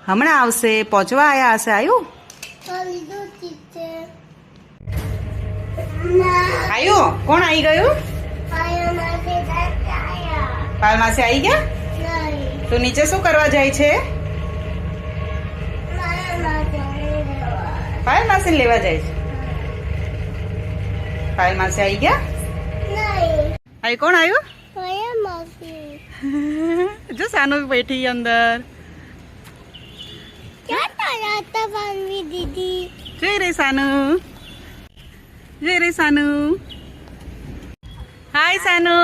હમણાં આવશે, પહોંચવા આવ્યા હશે. આવ્યું આવ્યું? કોણ આવી ગયું? પાલ માસી આવી ગયા? તું નીચે શું કરવા જાય છે? પાયલ માસી લેવા જાય છે. પાયલ માસી આવી ગયા? આવી કોણ આવ્યું? જો સાનુ બેઠી અંદર. જય રે સાનુ, જય રે સાનુ. હાય સાનુ.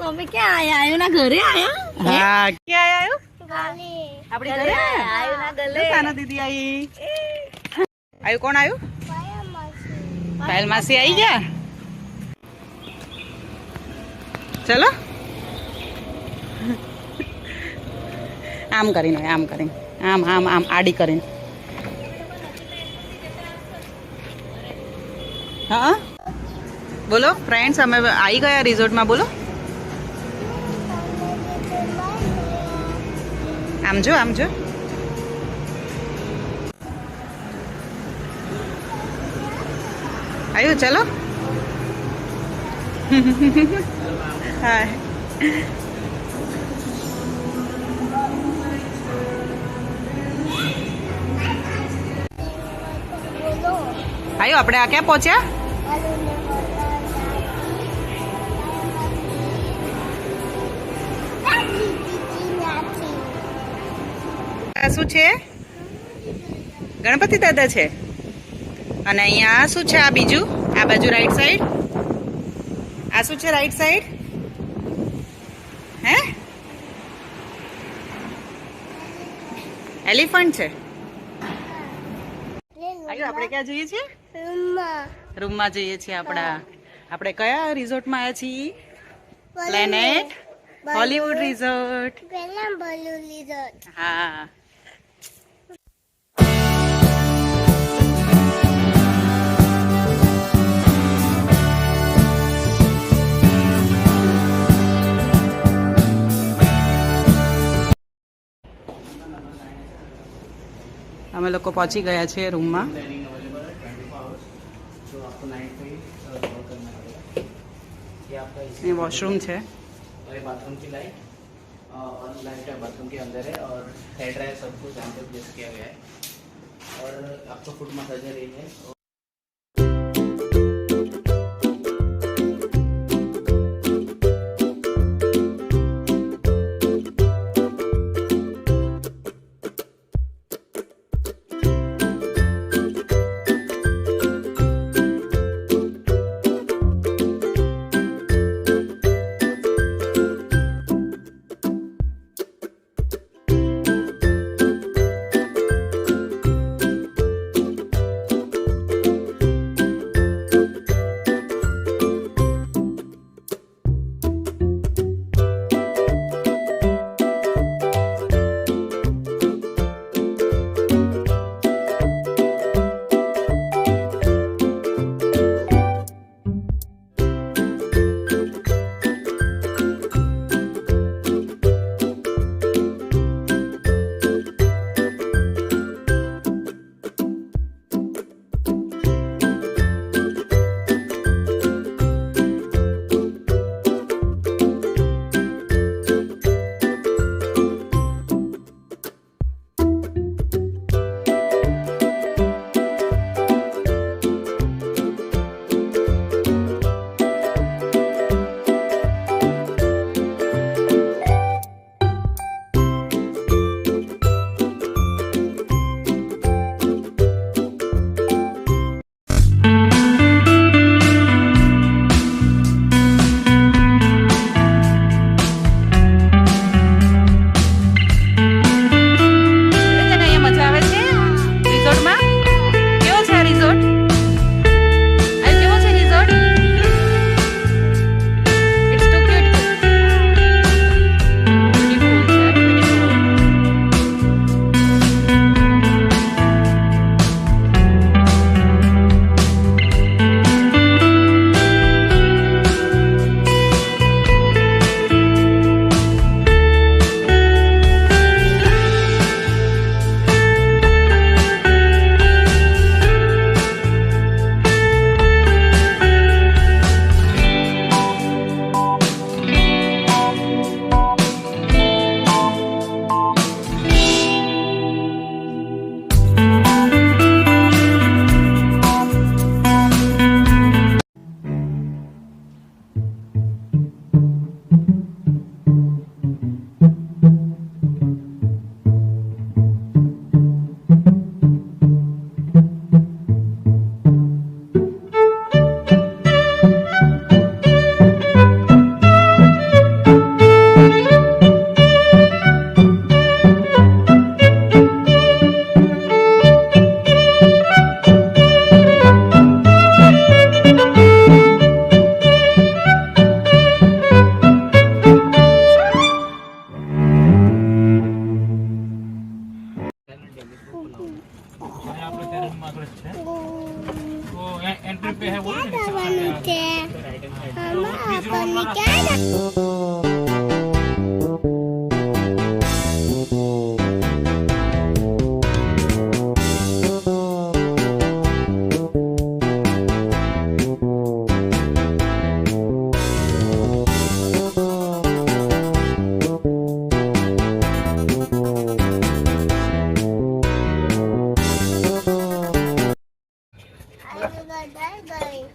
અમે ક્યાં આયા? આયુના ઘરે આયા? હા, ક્યાં આવ્યું? આપડી ઘરે આયુના ગલે. સાનુ દીદી આવી. આવ્યું? કોણ આવ્યું? પાયલ માસી આવી ગયા? ચલો. આમ કરીને, આમ કરીને, આમ આમ આમ આડી કરીને. હા બોલો ફ્રેન્ડ્સ, અમે આવી ગયા રિઝોર્ટમાં. બોલો. આમ જો, આમ જો. આવ્યું? ચલો. હા. આવ્યું? આપણે આ ક્યાં પહોંચ્યા? આ શું છે? ગણપતિ દાદા છે. અને અહીંયા શું છે? આ બીજું, આ બાજુ રાઈટ સાઈડ. આ શું છે રાઈટ સાઈડ? હે? એલિફન્ટ છે. આપણે ક્યાં જઈએ છીએ? રૂમમાં જઈએ છીએ. આપણે કયા રિઝોર્ટમાં આવ્યા છીએ? Planet Hollywood resort. હા. અમે લોકો પહોંચી ગયા છે રૂમમાં. ये वॉशरूम है और ये बाथरूम की लाइट और लाइट है बाथरूम के अंदर है और हेड ड्रायर सब कुछ यहाँ पे प्लेस किया गया है और आपका फुट मसाजर ये है.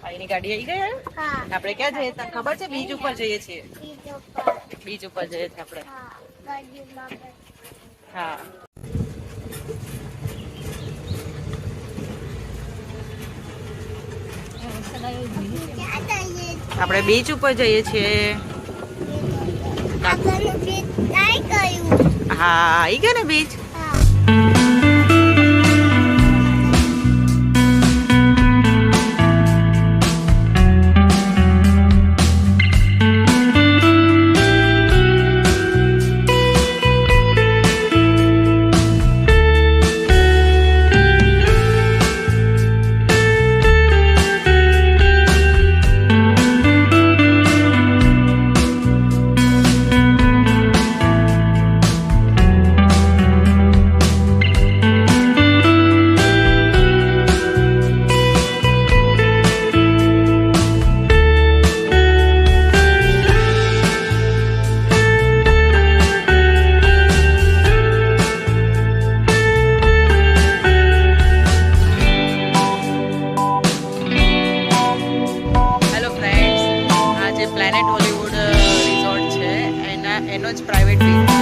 ભાઈની ગાડી આવી ગઈ હવે? આપણે ક્યાં જઈએ તને ખબર છે? બીચ ઉપર જઈએ છીએ. બીચ ઉપર જઈએ છીએ આપણે. હા આપણે બીચ ઉપર જઈએ છીએ. હા આવી ગયા ને બીચ. પ્લેનેટ હોલીવુડ રિસોર્ટ છે એનો જ પ્રાઇવેટ બીચ છે.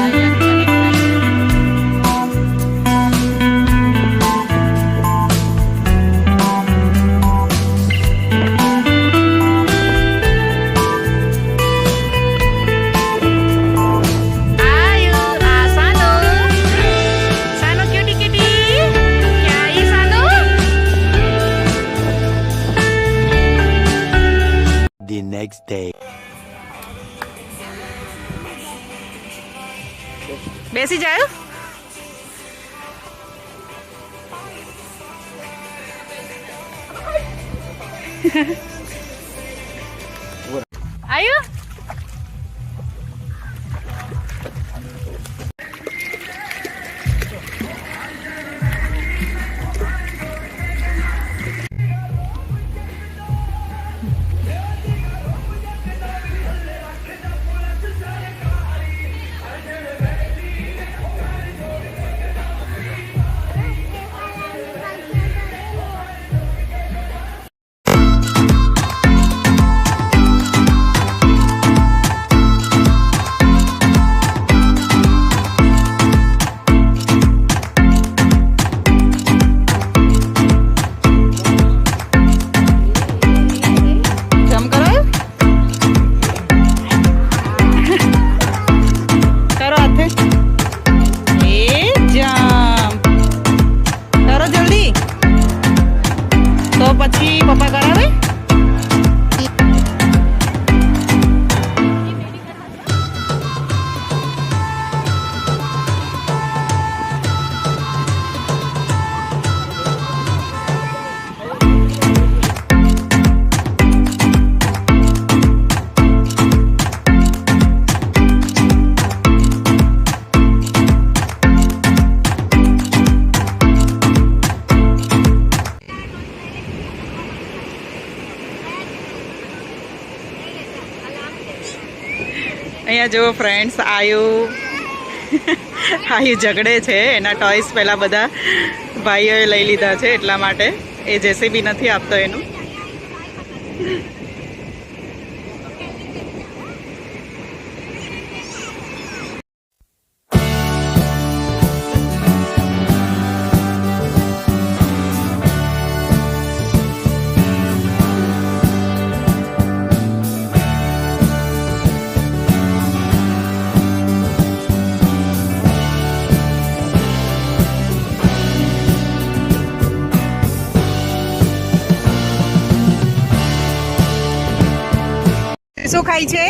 The next day. બેસી જાય. આયુ પછી પપ્પા કરાવે. અહીંયા જો ફ્રેન્ડ્સ આયુ ઝઘડે છે. એના ટોયસ પહેલાં બધા ભાઈઓએ લઈ લીધા છે એટલા માટે એ જેસીબી નથી આપતો એનું. શું ખાય છે?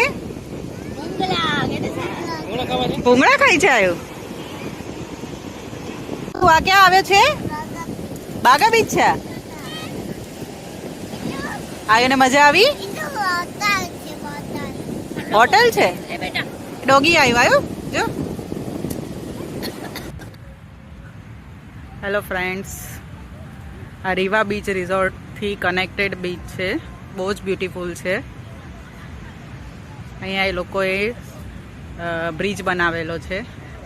ભૂંગળા ખાય છે. આયુ આ ક્યાં આવ્યો છે? બાગા બીચ છે. આયુને મજા આવી? હોટલ છે એ બેટા ડોગી આવ્યો જો. હેલો ફ્રેન્ડ્સ, આ રીવા બીચ રિઝોર્ટથી કનેક્ટેડ બીચ છે. બહુ જ બ્યુટીફુલ છે. અહીંયા એ લોકોએ બ્રિજ બનાવેલો છે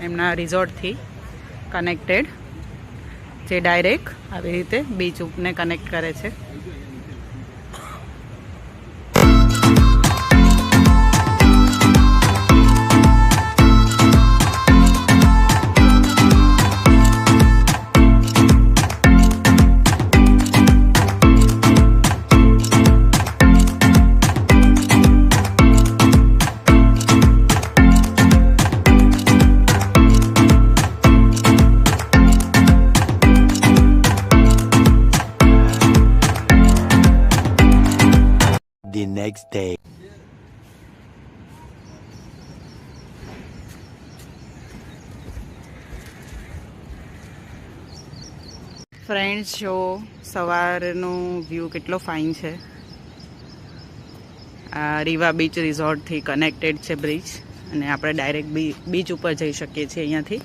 એમના રિઝોર્ટથી કનેક્ટેડ, જે ડાયરેક્ટ આવી રીતે બીચ ઉપને કનેક્ટ કરે છે. The next day. ફ્રેન્ડ્સ, જો સવારનો વ્યૂ કેટલો ફાઇન છે. આ રીવા બીચ રિઝોર્ટથી કનેક્ટેડ છે બ્રિજ, અને આપણે ડાયરેક્ટ બીચ ઉપર જઈ શકીએ છીએ અહીંયાથી.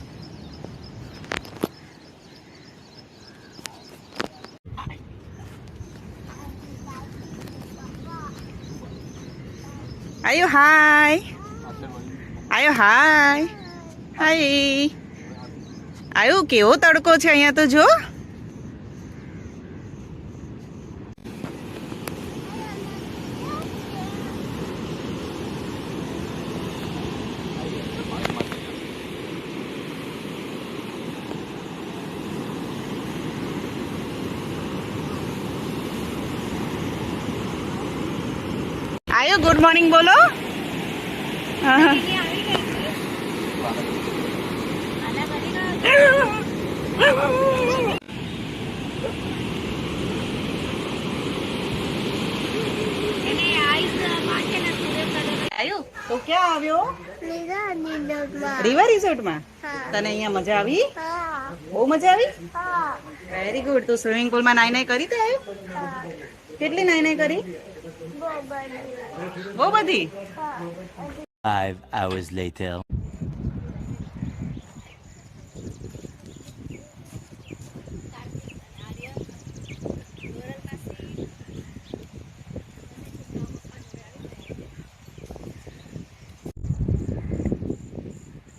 આયો હાય, આયો હાય, હાય આયો. કેવો તડકો છે અહીંયા તો જો. આયો ગુડ મોર્નિંગ બોલો. હા. આયો તો ક્યાં આવ્યો? રીવા રિઝોર્ટમાં. તને અહીંયા મજા આવી? બહુ મજા આવી? Very good. તું સ્વિમિંગ પુલમાં નાઈ નાઈ કરી તે આવ્યો? કેટલી નાઈ નાઈ કરી? બહુ બધી. 5 hours later.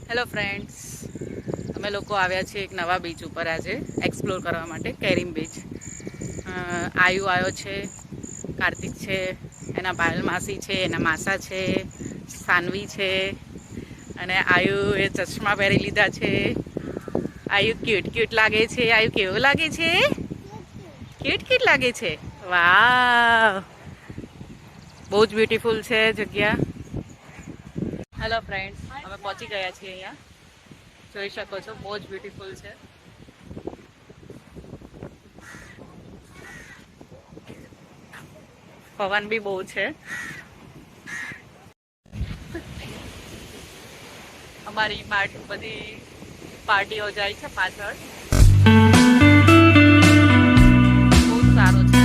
હેલો ફ્રેન્ડ્સ, અમે લોકો આવ્યા છીએ એક નવા બીચ ઉપર આજે એક્સપ્લોર કરવા માટે, કેરીમ બીચ. આયુ આવ્યો છે, કાર્તિક છે, એના પાયલ માસી છે, એના માસા છે, સાનવી છે, અને આયુ એ ચશ્મા પહેરી લીધા છે. આયુ ક્યુટ ક્યુટ લાગે છે. આયુ કેવું લાગે છે? ક્યુટ ક્યુટ લાગે છે. વાવ, બહુ જ બ્યુટીફુલ છે જગ્યા. હેલો ફ્રેન્ડ્સ, અમે પહોંચી ગયા છીએ અહીંયા. જોઈ શકો છો, બહુ જ બ્યુટીફુલ છે. પવન બી બહુ છે. અમારી બધી પાર્ટીઓ જાય છે પાછળ. બહુ સારું છે.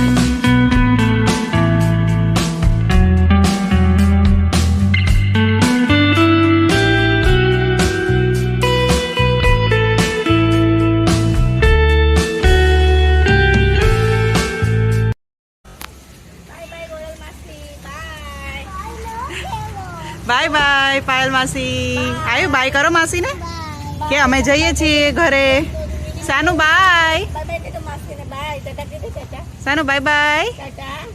બાય બાય પાયલ માસી. આયુ બાય કરો માસી ને કે અમે જઈએ છીએ ઘરે. Sanu bye. Sanu bye by.